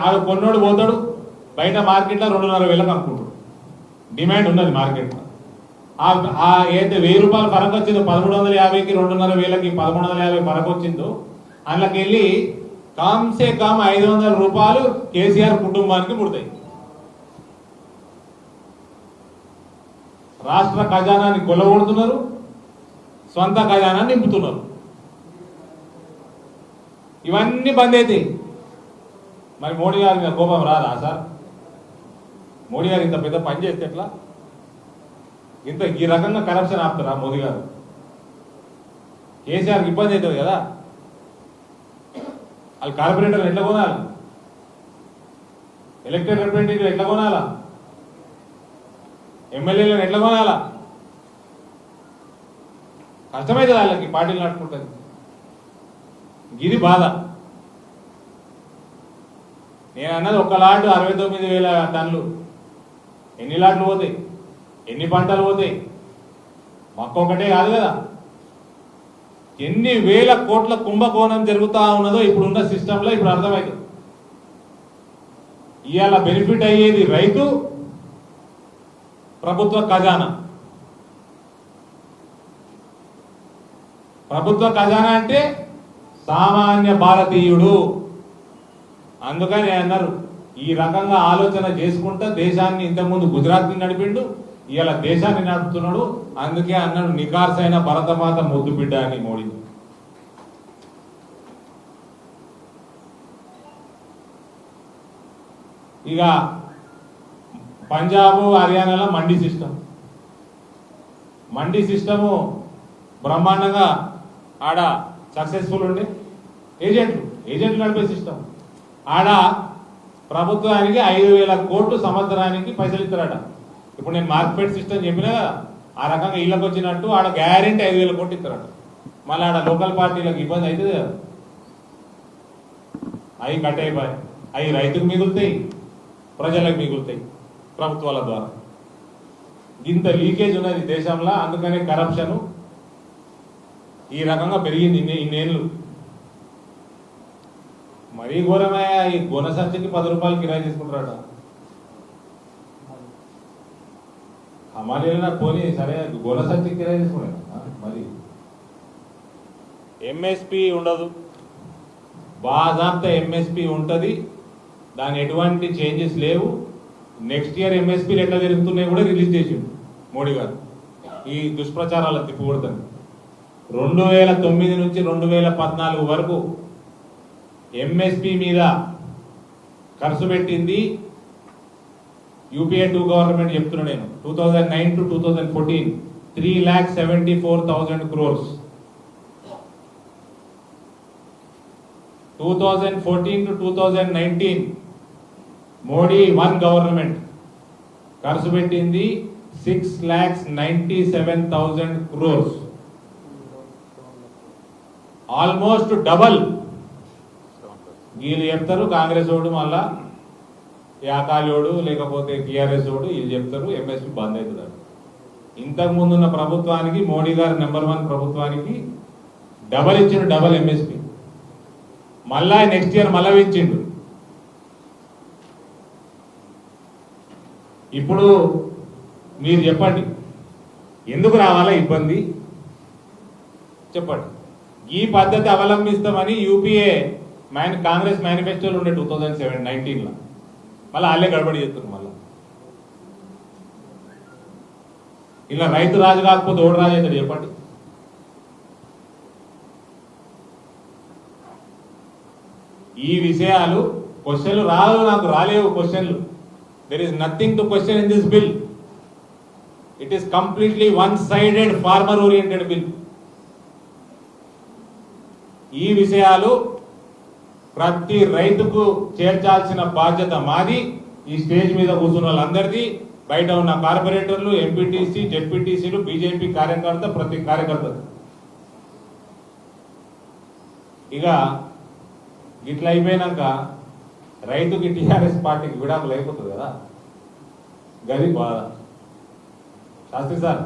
ఆడు కొన్నోడు పోతాడు బయట మార్కెట్లో 2,500 అమ్ముకుంటాడు. డిమాండ్ ఉన్నది మార్కెట్లో. ఏదైతే 1,000 రూపాయలు ఫరక్ వచ్చిందో, 1,350కి 2,500కి 1,350 ఫరక్ వచ్చిందో, అందులోకి వెళ్ళి కమ్సే కమ్ 500 రూపాయలు కేసీఆర్ కుటుంబానికి ముడతాయి. రాష్ట్ర ఖజానాన్ని కొల్లగొడుతున్నారు, సొంత ఖజానాన్ని నింపుతున్నారు. ఇవన్నీ బంద్ అవుతాయి. మరి మోడీ గారి మీద కోపం రాదా సార్? మోడీ గారు ఇంత పెద్ద పని చేస్తే ఎట్లా? ఈ రకంగా కరప్షన్ ఆపుతారా మోదీ గారు? కేసీఆర్కి ఇబ్బంది అవుతుంది కదా, వాళ్ళు కార్పొరేటర్లు ఎట్లా కొనాలి, ఎలక్టెడ్ రిప్రజెంటేటివ్ ఎట్లా కొనాలా, ఎమ్మెల్యేలను ఎట్లా కొనాలా, కష్టమవుతుంది వాళ్ళకి పార్టీలు నడుపుకుంటుంది. ఇది బాధ. నేను అన్నది ఒక లాట్ 69,000 టన్నులు. ఎన్ని లాట్లు పోతాయి, ఎన్ని పంటలు పోతాయి, మొక్క ఒకటే కాదు కదా, ఎన్ని వేల కోట్ల కుంభకోణం జరుగుతూ ఉన్నదో ఇప్పుడున్న సిస్టంలో ఇప్పుడు అర్థమవుతుంది. ఇవాళ బెనిఫిట్ అయ్యేది రైతు, ప్రభుత్వ ఖజానా. ప్రభుత్వ ఖజానా అంటే సామాన్య భారతీయుడు. అందుకని అన్నారు ఈ రకంగా ఆలోచన చేసుకుంటా దేశాన్ని ఇంతకుముందు గుజరాత్ని నడిపిండు, ఇవాళ దేశాన్ని నడుపుతున్నాడు. అందుకే అన్నాడు నికార్సైన భరతమాత ముద్దు బిడ్డ అని మోడీ. ఇక పంజాబ్ హర్యానాలో మండీ సిస్టము బ్రహ్మాండంగా ఆడ సక్సెస్ఫుల్ ఉండే. ఏజెంట్లు నడిపే సిస్టమ్. ఆడ ప్రభుత్వానికి 5,000 కోట్లు సంవత్సరానికి పైసలు ఇస్తారట. ఇప్పుడు నేను మార్కెట్ సిస్టమ్ చెప్పినా కదా, ఆ రకంగా ఇళ్ళకి వచ్చినట్టు ఆడ గ్యారెంటీ 5,000 కోట్లు ఇస్తారట. మళ్ళీ ఆడ లోకల్ పార్టీలకు ఇబ్బంది అవుతుంది కదా, అవి కట్ అయిపోయాయి. అవి రైతుకు మిగులుతాయి, ప్రజలకు మిగులుతాయి ప్రభుత్వాల ద్వారా. ఇంత లీకేజ్ ఉన్నది దేశంలో. అందుకనే కరప్షన్ ఈ రకంగా పెరిగింది ఇన్నేళ్ళు. మరీ ఘోరమే. ఈ గోన సంచికి 10 రూపాయలు కిరాయి తీసుకుంటారట. హమాలీలో పోనీ సరే, గోన సంచికి కిరాయి తీసుకున్నాడు. మరి ఎంఎస్పి ఉండదు, బాజాబ్తా ఎంఎస్పి ఉంటుంది, దాని ఎటువంటి చేంజెస్ లేవు. నెక్స్ట్ ఇయర్ ఎంఎస్పీలు ఎట్లా జరుగుతున్నాయి కూడా రిలీజ్ చేసిండు మోడీ గారు. ఈ దుష్ప్రచారాలను తిప్పకూడదని 2009 నుంచి 2014 వరకు ఎంఎస్పి మీద ఖర్చు పెట్టింది యూపీఏ 2 గవర్నమెంట్ చెప్తున్నా నేను. 2009 to 2014 3,74,000 crores. 2014 to 2019 Modi 1 government ఖర్చు పెట్టింది 6,97,000 crores. Almost double. వీళ్ళు చెప్తారు కాంగ్రెస్ ఓడు, మళ్ళా యాకాలోడు లేకపోతే టీఆర్ఎస్ ఓడు వీళ్ళు చెప్తారు ఎంఎస్పి బంద్ అవుతుంది. ఇంతకు ముందున్న ప్రభుత్వానికి, మోడీ గారు నెంబర్ 1 ప్రభుత్వానికి డబల్ ఇచ్చిండు, డబల్ ఎంఎస్పి. మళ్ళా నెక్స్ట్ ఇయర్ మళ్ళా ఇచ్చిండు. ఇప్పుడు మీరు చెప్పండి ఎందుకు రావాలా ఇబ్బంది చెప్పండి. ఈ పద్ధతి అవలంబిస్తామని యూపీఏ కాంగ్రెస్ మేనిఫెస్టోలో ఉండే 2019లో మళ్ళీ వాళ్ళే గడబడి చేస్తున్నారు. మళ్ళీ ఇలా రైతు రాజు కాకపోతే ఓడు రాజు అవుతాడు చెప్పండి. ఈ విషయాలు క్వశ్చన్లు రాదు, నాకు రాలేవు క్వశ్చన్లు. There is nothing to question in this bill. It is completely one-sided, farmer-oriented bill. ఈ విషయాలు ప్రతి రైతుకు చేర్చాల్సిన బాధ్యత మాది. ఈ స్టేజ్ మీద కూర్చున్న వాళ్ళందరిది, బయట ఉన్న కార్పొరేటర్లు, ఎంపీటీసీ, జెడ్పీటీసీలు, బీజేపీ కార్యకర్త, ప్రతి కార్యకర్త. ఇక ఇట్లా అయిపోయినాక రైతుకి టీఆర్ఎస్ పార్టీకి విడాకులు అయిపోతుంది కదా, గది బాధ. శాస్త్రి సార్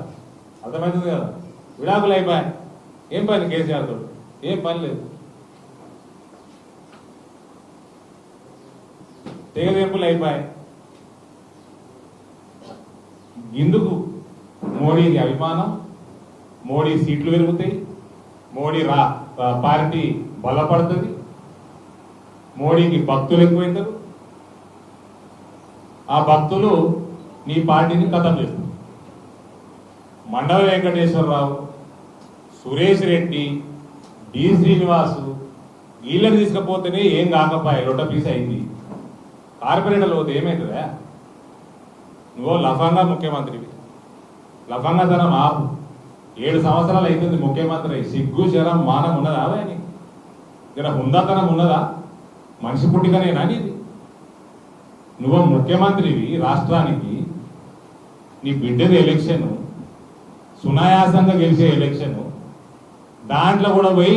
అర్థమవుతుంది కదా, విడాకులు అయిపోయాయి. ఏం పని కేసీఆర్ తోడు, ఏం పని లేదు. తెగదెంపులు అయిపోయాయి. ఇందుకు మోడీకి అభిమానం, మోడీ సీట్లు పెరుగుతాయి, మోడీ పార్టీ బలపడుతుంది, మోడీకి భక్తులు ఎక్కువైతారు. ఆ భక్తులు నీ పార్టీని ఖతం చేస్తారు. మండల వెంకటేశ్వరరావు, సురేష్ రెడ్డి, డి శ్రీనివాసు వీళ్ళని తీసుకపోతేనే ఏం కాకపోయా, లొట్ట పీస్ అయింది. కార్పొరేటర్లు పోతే ఏమవుతుందా? నువ్వు లఫంగా ముఖ్యమంత్రివి, లఫంగాతనం ఆపు. 7 సంవత్సరాలు అవుతుంది ముఖ్యమంత్రి. సిగ్గు శరం మానం ఉన్నదా? జర హుందాతనం ఉన్నదా? మనిషి పుట్టికనేనా నీది? నువ్వు ముఖ్యమంత్రివి రాష్ట్రానికి, నీ బిడ్డది ఎలక్షన్, సునాయాసంగా గెలిచే ఎలక్షన్, దాంట్లో కూడా పోయి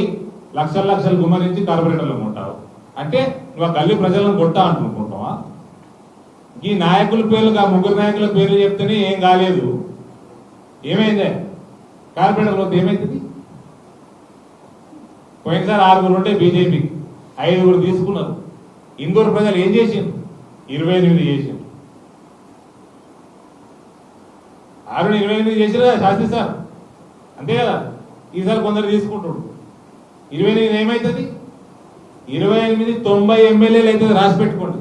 లక్షల లక్షలు గుమ్మరించి కార్పొరేటర్లు ఉంటావు అంటే నువ్వు ఆ గల్లీ ప్రజలను కొట్టా అంటుకుంటావా? ఈ నాయకుల పేర్లు, ఆ 3 నాయకుల పేర్లు చెప్తేనే ఏం కాలేదు. ఏమైందే? కార్పొరేటర్లు వద్ద ఏమైతుంది? పోయినసారి 6 ఉంటే బీజేపీకి 5 తీసుకున్నారు. ఇందూరు ప్రజలు ఏం చేసిండ్రు? 28 చేసిండ్రు. 28 చేసిరు కదా శాస్త్రి సార్, అంతే కదా. ఈసారి కొందరు తీసుకుంటాడు. 28 ఏమవుతుంది? 28 90 ఎమ్మెల్యేలు అవుతుంది. రాసి పెట్టుకోండి.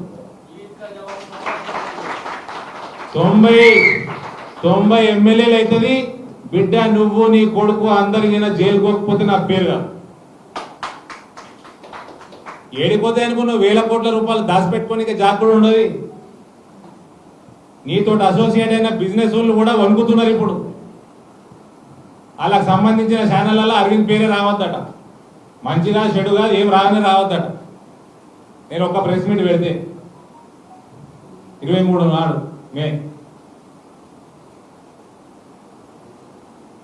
90 ఎమ్మెల్యేలు అవుతుంది. బిడ్డ నువ్వు నీ కొడుకు అందరికి జైలుకు పోకపోతే నా పేరుగా ఏడిపోతే అనుకున్నావు. 1000 కోట్ల రూపాయలు దాచిపెట్టుకోనికి జాగ్రత్త ఉండదు. నీతో అసోసియేట్ అయిన బిజినెస్ వాళ్ళు కూడా వణుకుతున్నారు. ఇప్పుడు వాళ్ళకి సంబంధించిన ఛానళ్ళలో అరవింద్ పేరే రావద్దట. మంచిగా చెడుగా ఏం రాగానే రావద్దట. నేను ఒక ప్రెస్ మీట్ పెడితే 23 నాడు మే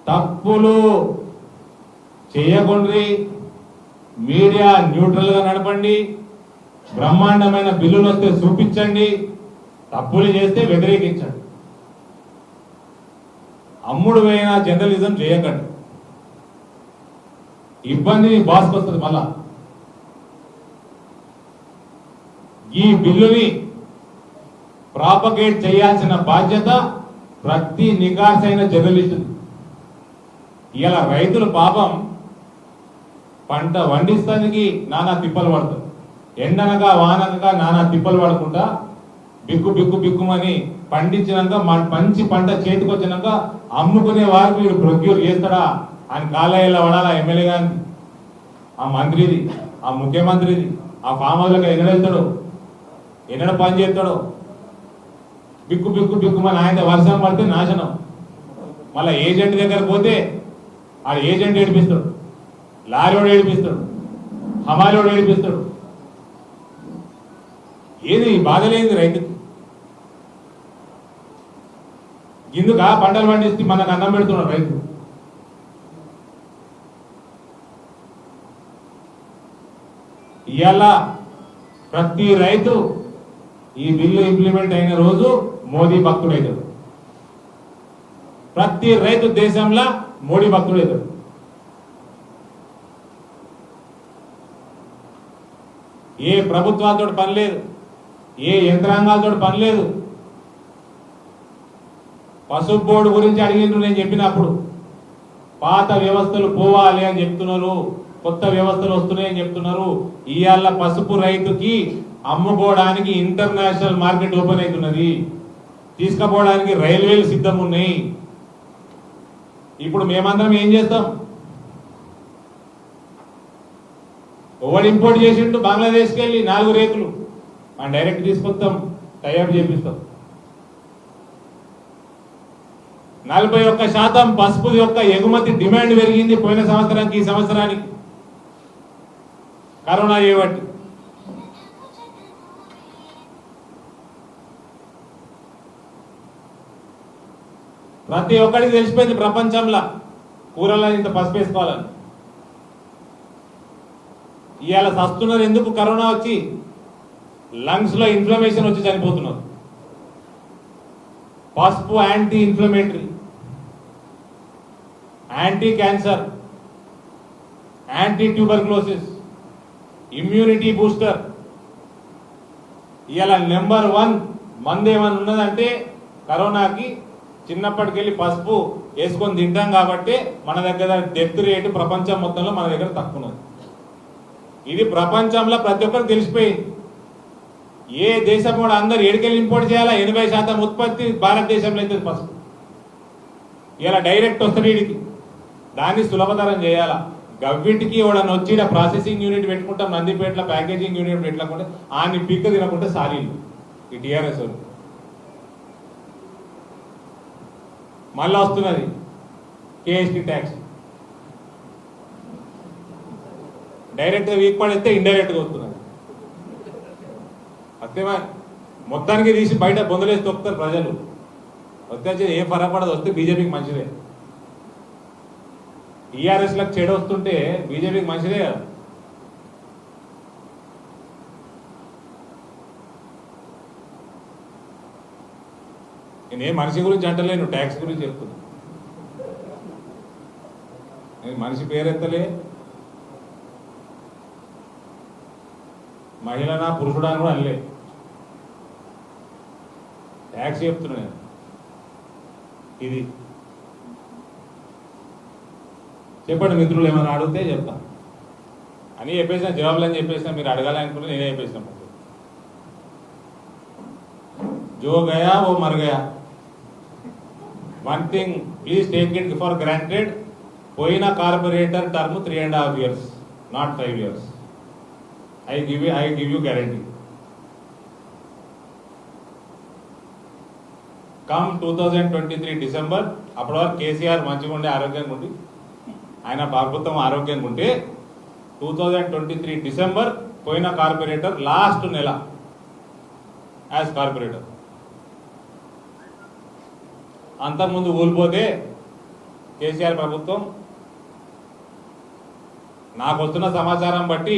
తప్పులు చేయకుండ్రి, మీడియా న్యూట్రల్ గా నడపండి, బ్రహ్మాండమైన బిల్లులు వస్తే చూపించండి, తప్పులు చేస్తే వ్యతిరేకించండి. అమ్ముడు పోయిన జర్నలిజం చేయకండి. ఇబ్బంది బాస్కి వస్తుంది. మళ్ళా ఈ బిల్లుని ప్రాపగేట్ చేయాల్సిన బాధ్యత ప్రతి నికార్సైన జర్నలిస్టు. ఇలా రైతులు పాపం పంట వండిస్తానికి నానా తిప్పలు పడతారు. ఎండనగా వాననగా నానా తిప్పలు పడకుండా బిక్కు బిక్కు బిక్కుమని పండించినాక మంచి పంట చేతికి వచ్చినాక అమ్ముకునే వారికి వీడు ప్రొక్యూర్ చేస్తాడా అని కాలేయాల పడాలా? ఎమ్మెల్యే గాని, ఆ మంత్రిది, ఆ ముఖ్యమంత్రిది, ఆ ఫామ్ హౌస్లకు ఎన్నడెళ్తాడు, ఎన్నడ పని చేస్తాడో? బిక్కు బిక్కు బిక్కుమని ఆయన వర్షం పడితే నాశనం. మళ్ళీ ఏజెంట్ దగ్గర పోతే ఆ ఏజెంట్ ఏడిపిస్తాడు, లారీవాడు ఏడిపిస్తాడు, హమాలీవాడు ఏడిపిస్తాడు. ఏది బాధలేంది రైతుకి? ఇందుక పంటలు పండిస్తే మనకు అన్నం పెడుతున్నాడు రైతు. ఇవాళ ప్రతి రైతు ఈ బిల్లు ఇంప్లిమెంట్ అయిన రోజు మోదీ భక్తుడైతాడు. ప్రతి రైతు దేశంలో మోడీ భక్తుడైతాడు. ఏ ప్రభుత్వాలతో పని లేదు, ఏ యంత్రాంగాలతో పని లేదు. పసుపు బోర్డు గురించి అడిగిండ్రు. నేను చెప్పినప్పుడు పాత వ్యవస్థలు పోవాలి అని చెప్తున్నారు, కొత్త వ్యవస్థలు వస్తున్నాయని చెప్తున్నారు. ఇవాళ పసుపు రైతుకి అమ్ముకోవడానికి ఇంటర్నేషనల్ మార్కెట్ ఓపెన్ అవుతున్నది. తీసుకుపోవడానికి రైల్వేలు సిద్ధం ఉన్నాయి. ఇప్పుడు మేమందరం ఏం చేస్తాం? ఒకటి ఇంపోర్ట్ చేసిండు బంగ్లాదేశ్కి వెళ్ళి 4 రేకులు, మనం డైరెక్ట్ తీసుకొస్తాం, టైఅప్ చేపిస్తాం. 41% పసుపు యొక్క ఎగుమతి డిమాండ్ పెరిగింది పోయిన సంవత్సరానికి ఈ సంవత్సరానికి కరోనా చేయబట్టి. ప్రతి ఒక్కరికి తెలిసిపోయింది ప్రపంచంలో కూరలో ఇంత పసుపు వేసుకోవాలని. ఇవాళ సస్తున్నారు ఎందుకు? కరోనా వచ్చి లంగ్స్ లో ఇన్ఫ్లమేషన్ వచ్చి చనిపోతున్నారు. పసుపు anti inflammatory, anti cancer, anti tuberculosis, immunity booster. ఇవాళ నెంబర్ 1 మందు ఏమన్నా ఉన్నదంటే కరోనాకి చిన్నప్పటికెళ్ళి పసుపు వేసుకొని తింటాం కాబట్టి మన దగ్గర డెత్ రేటు ప్రపంచం మొత్తంలో మన దగ్గర తక్కువ ఉన్నది. ఇది ప్రపంచంలో ప్రతి ఒక్కరికి తెలిసిపోయింది. ఏ దేశం కూడా అందరు ఏడికెళ్ళి ఇంపోర్ట్ చేయాలా? 80% ఉత్పత్తి భారతదేశంలో అయితే పసుపు. ఇలా డైరెక్ట్ వస్తుంది వీడికి. దాన్ని సులభతరం చేయాలా? గవ్వింటికి ఎవడన్నా వచ్చి ప్రాసెసింగ్ యూనిట్ పెట్టుకుంటాం, నందిపేటలో ప్యాకేజింగ్ యూనిట్ పెట్టకుంటే ఆని పిక్క తినకుంటే సారీలు ఈ టీఆర్ఎస్ వాళ్ళు. మళ్ళీ వస్తున్నది కేఎస్టీ ట్యాక్స్ డైరెక్ట్గా వీక్ పడితే ఇండైరెక్ట్గా వస్తున్నది. అంతేమా మొత్తానికి తీసి బయట బొందలేసి తొక్కుతారు ప్రజలు. వస్తే ఏ ఫరక్ పడదు, వస్తే బీజేపీకి మంచిదే. టీఆర్ఎస్లకు చెడు వస్తుంటే బీజేపీకి మంచిదే కదా. నేనే మనిషి గురించి అంటలేను, ట్యాక్స్ గురించి చెప్తున్నా. నేను మనిషి పేరెత్తలే, మహిళనా పురుషుడా అని కూడా అనలే, ట్యాక్స్ చెప్తున్నా నేను. ఇది చెప్పండి మిత్రులు, ఏమైనా అడిగితే చెప్తా అని చెప్పేసిన, జవాబులు అని చెప్పేసిన. మీరు అడగాలనుకుంటే నేనే చెప్పేసిన. जो गया वो मर गया. One thing please take it for granted, పోయిన corporator term 3.5 years, not 5 years. I give you guarantee. Come 2023 December, అప్పటి వరకు కేసీఆర్ మంచిగా ఉండే, ఆరోగ్యంగా ఉండి, ఆయన ప్రభుత్వం ఆరోగ్యంగా ఉంటే 2023 డిసెంబర్ పోయిన కార్పొరేటర్ లాస్ట్ నెల యాజ్ కార్పొరేటర్. అంతకుముందు ఊలిపోతే కేసీఆర్ ప్రభుత్వం నాకు వస్తున్న సమాచారం బట్టి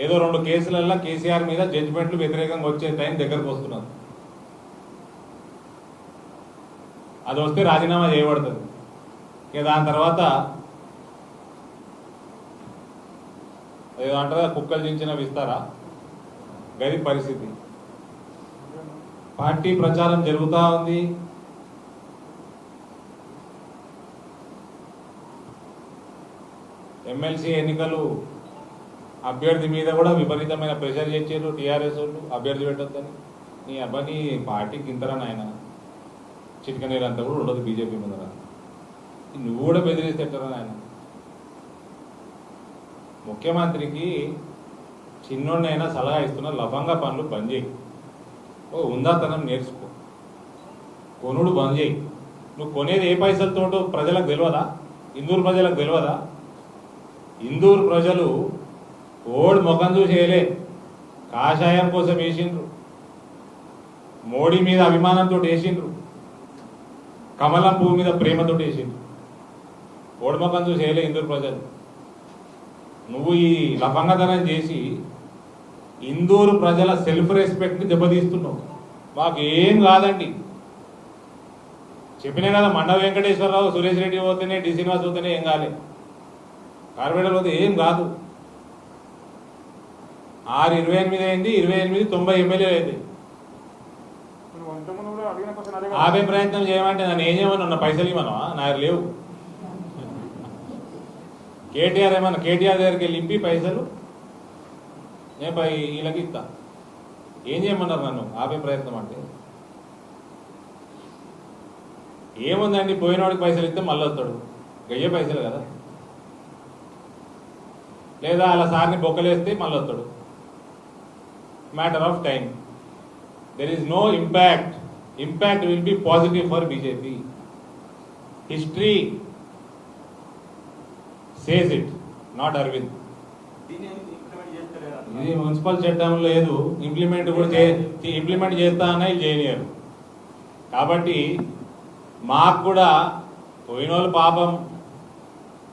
ఏదో 2 కేసులలో కేసీఆర్ మీద జడ్జిమెంట్లు వ్యతిరేకంగా వచ్చే టైం దగ్గరకు వస్తున్నారు. అది వస్తే రాజీనామా చేయబడుతుంది. ఇక దాని తర్వాత ఏదంటారా, కుక్కలు చించిన విస్తారా, గది పరిస్థితి. పార్టీ ప్రచారం జరుగుతూ ఉంది. ఎమ్మెల్సీ ఎన్నికలు అభ్యర్థి మీద కూడా విపరీతమైన ప్రెషర్ చేశారు టీఆర్ఎస్ వాళ్ళు, అభ్యర్థి పెట్టొద్దని. నీ అబ్బాయి పార్టీకి ఇంతరా నాయన, చిటికనీరంతా కూడా ఉండదు బీజేపీ ముందర. నువ్వు కూడా బెదిరిస్తే ఎట్టరా నాయన. ముఖ్యమంత్రికి చిన్నోడినైనా సలహా ఇస్తున్నా, లఫంగా పనులు బంద్ చేయి, ఓ ఉందాతనం నేర్చుకో, కొనుడు బంద్ చేయి. నువ్వు కొనేది ఏ పైసలతో ప్రజలకు తెలియదా? ఇందూరు ప్రజలకు తెలియదా? ఇందూరు ప్రజలు ఓడి ముఖం చూసి వేయలే, కాషాయం కోసం వేసిండ్రు, మోడీ మీద అభిమానంతో వేసిండ్రు, కమలం పువ్వు మీద ప్రేమతో వేసిండ్రు. ఓడి ముఖం చూసి వేయలే ఇందూరు ప్రజలు. నువ్వు ఈ లఫంగతనం చేసి ఇందూరు ప్రజల సెల్ఫ్ రెస్పెక్ట్ని దెబ్బతీస్తున్నావు. మాకు ఏం కాదండి, చెప్పినా కదా, మండ వెంకటేశ్వరరావు సురేష్ రెడ్డి పోతేనే, డి శ్రీనివాస్ పోతేనే ఏం కాలే, కార్పొరేటర్ పోతే ఏం కాదు. 628 అయింది, 28 90 ఎమ్మెల్యేలు అయింది. ఆపే ప్రయత్నం చేయమంటే నన్ను ఏం చేయమన్నా, పైసలు ఇవ్వమన్నా, నా లేవు. కేటీఆర్ ఏమన్నా, కేటీఆర్ దగ్గరికి వెళ్ళి ఇంపి పైసలు నేను వీళ్ళకి ఇస్తా. ఏం చేయమన్నారు నన్ను ఆపే ప్రయత్నం అంటే? ఏముందండి, పోయినవాడికి పైసలు ఇస్తే మళ్ళీ వస్తాడు, గయ్యే పైసలు కదా. లేదా అలా సార్ని బొక్కలేస్తే మళ్ళీ వస్తాడు. Matter of time. There is no impact. Impact will be positive for BJP. History says it, not Arvind. ఇది మున్సిపల్ చట్టం లేదు, ఇంప్లిమెంట్ చేస్తా అన్న ఇది చేయనియరు. కాబట్టి మాకు కూడా పోయిన వాళ్ళు పాపం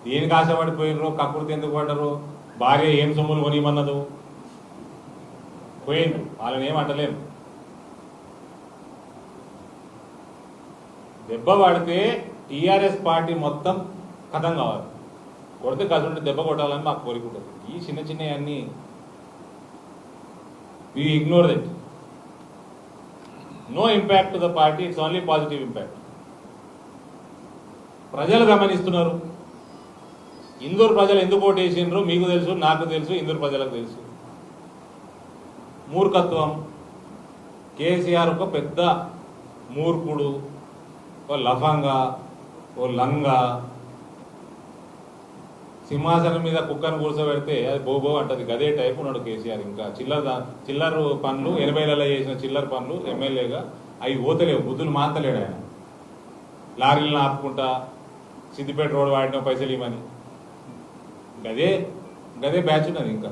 దేనికి ఆశపడిపోయినరు, కక్కుర్తి ఎందుకు పడ్డరు, భార్య ఏం సొమ్ములు కొనిమన్నదు, పోయిండ్రు, వాళ్ళని ఏం అంటలేము. దెబ్బ పడితే టీఆర్ఎస్ పార్టీ మొత్తం కథం కావాలి, కొడితే కసుంటే దెబ్బ కొట్టాలని మాకు కోరిక ఉంటుంది. ఈ చిన్న చిన్న అన్నీ we ignore that. No impact to the party, it's only positive impact. ప్రజలు గమనిస్తున్నారు. ఇందూరు ప్రజలు ఎందుకు ఓటు వేసిండ్రు మీకు తెలుసు, నాకు తెలుసు, ఇందూరు ప్రజలకు తెలుసు. మూర్ఖత్వం. కేసీఆర్ ఒక పెద్ద మూర్ఖుడు, ఓ లఫంగా, ఓ లంగా. సింహాసనం మీద కుక్కను కూర్చోబెడితే అది బోబో అంటది, గదే టైపు ఉన్నాడు కేసీఆర్. ఇంకా చిల్లర పనులు 80లలో చేసిన చిల్లర పనులు ఎమ్మెల్యేగా అవి పోతలేవు, బుద్ధులు మాతలేడు ఆయన. లారీలను ఆపుకుంటా, సిద్దిపేట రోడ్ వాడిన పైసలు ఇవ్వమని గదే గదే బ్యాచ్ ఉన్నది ఇంకా